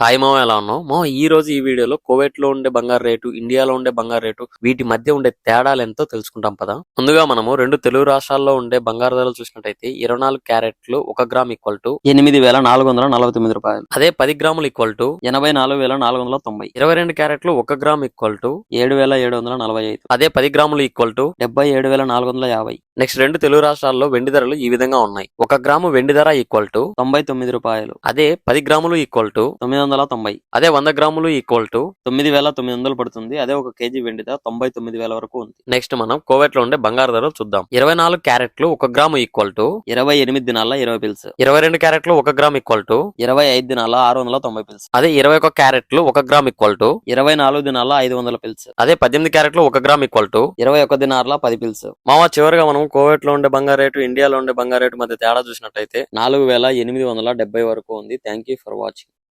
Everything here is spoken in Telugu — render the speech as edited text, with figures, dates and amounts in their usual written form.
హాయ్ మామ, ఎలా ఉన్నావు మామ? ఈ రోజు ఈ వీడియోలో కువైట్ లో ఉండే బంగారు రేటు, ఇండియాలో ఉండే బంగారు రేటు, వీటి మధ్య ఉండే తేడాలు ఎంతో తెలుసుకుంటాం పదా. ముందుగా మనము రెండు తెలుగు రాష్ట్రాల్లో ఉండే బంగారు ధరలు చూసినట్టయితే 24 క్యారెట్లు 1 గ్రామ్ ఈక్వల్ టు 8,449 రూపాయలు. అదే 10 గ్రాములు ఈక్వల్ టు 84,490. 22 క్యారెట్లు 1 గ్రామ్ ఈక్వల్ టు 7,745. అదే 10 గ్రాములు ఈక్వల్ టు 77,450. నెక్స్ట్ రెండు తెలుగు రాష్ట్రాల్లో వెండి ధరలు ఈ విధంగా ఉన్నాయి. 1 గ్రాము వెండి ధర ఈక్వల్ టు 99 రూపాయలు. అదే 10 గ్రాములు ఈక్వల్ టు 990. అదే 100 గ్రాములు ఈక్వల్ టు 9,900 పడుతుంది. అదే 1 కేజీ వెండి ధర 99,000 వరకు ఉంది. నెక్స్ట్ మనం కువైట్ లో ఉండే బంగారు ధరలు చూద్దాం. 24 క్యారెట్లు 1 గ్రాము ఈక్వల్ టు 28 దినాల 20 పిల్స్. 22 క్యారెట్లు 1 గ్రామ్ ఈక్వల్ టు 25 దినాల 690 పిల్స్. అదే 21 క్యారెట్లు 1 గ్రామ్ ఈక్వల్ టు 24 దినాల 500 పిల్స్. అదే 18 క్యారెట్లు 1 గ్రామ్ ఈక్వల్ టు 21 దినార్ల 10 పిల్స్. మామ, చివరిగా మనం కువైట్ లో ఉండే బంగారు రేటు, ఇండియాలో ఉండే బంగారు రేటు మధ్య తేడా చూసినట్టయితే 4,870 వరకు ఉంది. Thank you for watching.